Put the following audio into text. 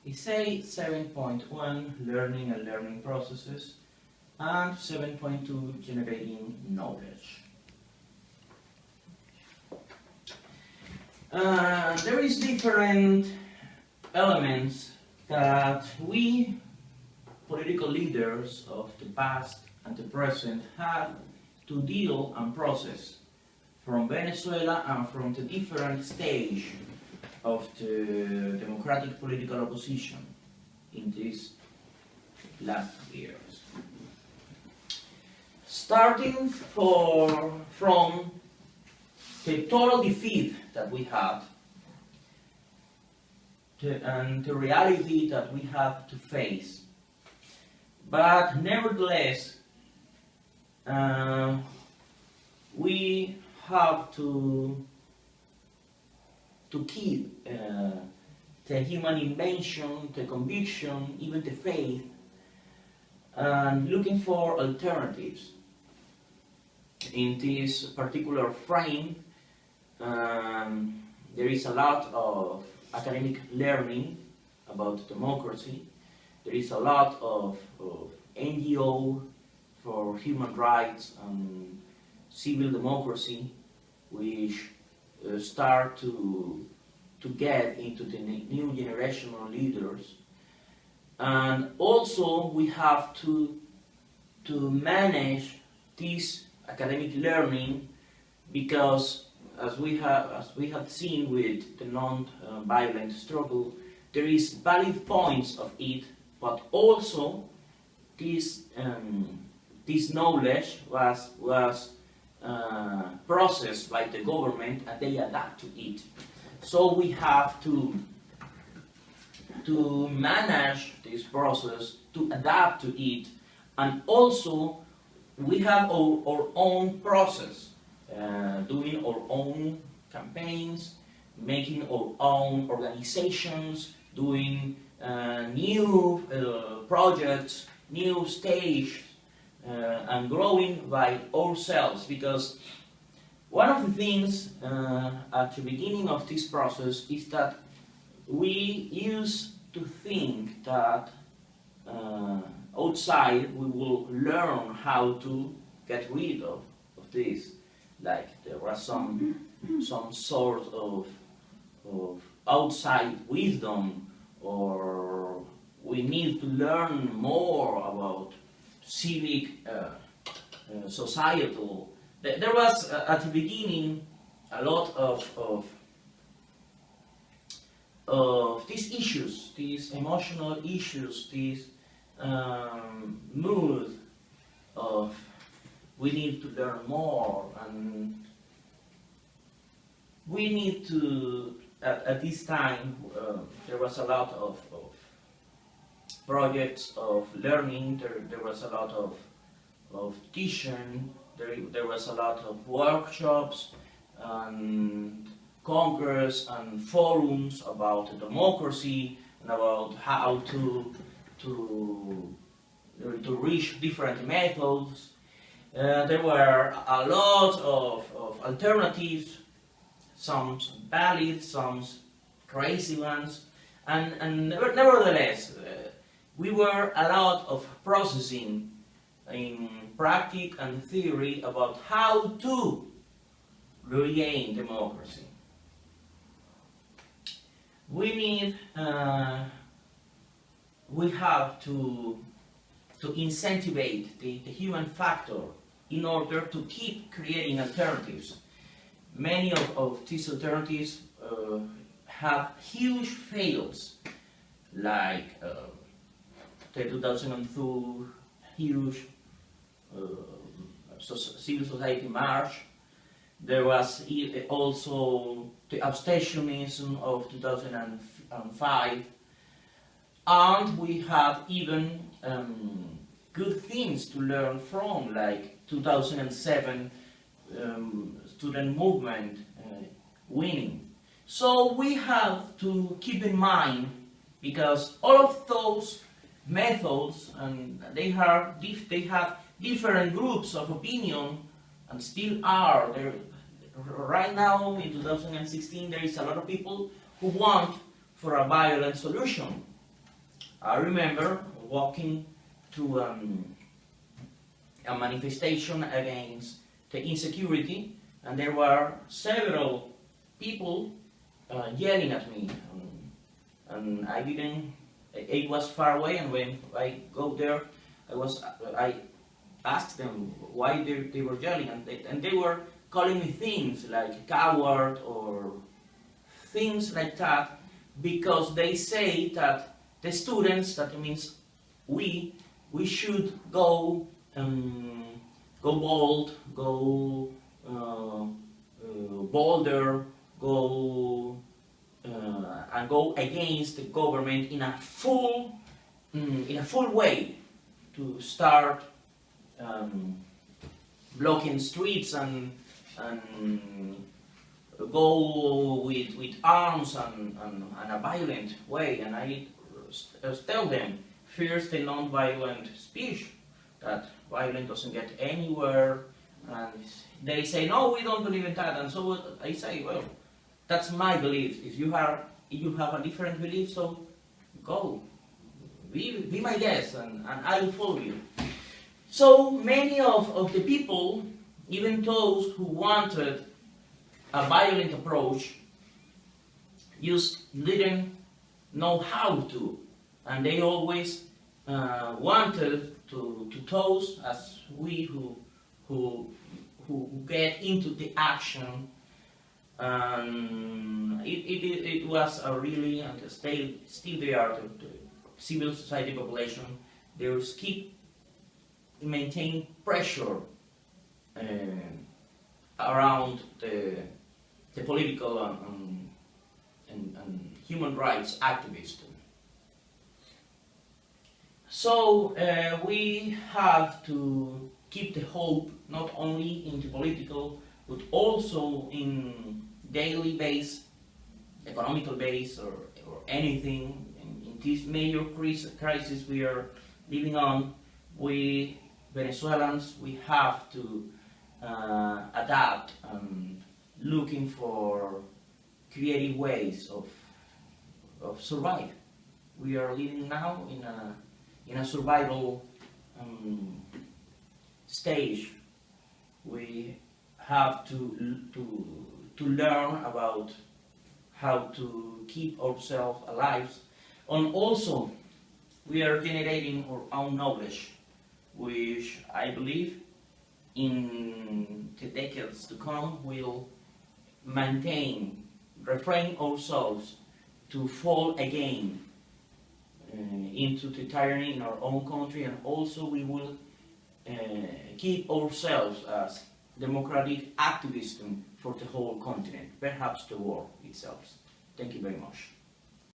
Essay 7.1 Learning and Learning Processes and 7.2 Generating Knowledge. There is different elements that we political leaders of the past and the present have to deal and process from Venezuela and from the different stage of the democratic political opposition in these last years. Starting from the total defeat that we had and the reality that we have to face. But nevertheless, we have to keep the human invention, the conviction, even the faith, and looking for alternatives. In this particular frame, there is a lot of academic learning about democracy. There is a lot of NGO for human rights and civil democracy, which start to get into the new generation of leaders. And also we have to manage this academic learning, because as we have seen with the non-violent struggle, there is valid points of it, but also this knowledge was processed by the government and they adapt to it. So we have to manage this process, to adapt to it, and also we have our own process, doing our own campaigns, making our own organizations, doing new projects, new stage, and growing by ourselves, because one of the things at the beginning of this process is that we used to think that outside we will learn how to get rid of this, like there was some sort of outside wisdom, or we need to learn more about civic societal. There was at the beginning a lot of these issues, these emotional issues, this mood of we need to learn more, and we need to, at this time, there was a lot of projects of learning, there was a lot of teaching, there was a lot of workshops and congress and forums about democracy and about how to reach different methods. There were a lot of alternatives, some valid, some crazy ones, and nevertheless, we were a lot of processing in practice and theory about how to regain democracy. We have to incentivize the human factor in order to keep creating alternatives. Many of these alternatives have huge fails, like the 2002 huge civil society march. There was also the abstentionism of 2005, and we have even good things to learn from, like 2007 student movement winning. So we have to keep in mind, because all of those methods, and they have different groups of opinion, and still are there. Right now in 2016 there is a lot of people who want for a violent solution, I remember walking to a manifestation against the insecurity, and there were several people yelling at me, and I didn't. It was far away, and when I go there, I asked them why they were yelling, and they were calling me things like coward or things like that, because they say that the students, that means we should go go bold, go bolder, go and go against the government in a full way, to start blocking streets and go with arms and a violent way. And I tell them first the non-violent speech, that violence doesn't get anywhere, and they say no, we don't believe in that. And so I say, well, that's my belief. If you have a different belief, so go, be my guest, and I will follow you. So many of the people, even those who wanted a violent approach, just didn't know how to, and they always wanted to toast as we who get into the action. It was a really, and still they are, the civil society population. They will keep maintain pressure around the political and human rights activists. So we have to keep the hope not only in the political, but also in daily base, economical base, or anything. In this major crisis we are living on, we Venezuelans, we have to adapt and looking for creative ways of survive. We are living now in a survival stage. We have to learn about how to keep ourselves alive, and also we are generating our own knowledge, which I believe in the decades to come will refrain ourselves to fall again into the tyranny in our own country, and also we will keep ourselves as democratic activists for the whole continent, perhaps the world itself. Thank you very much.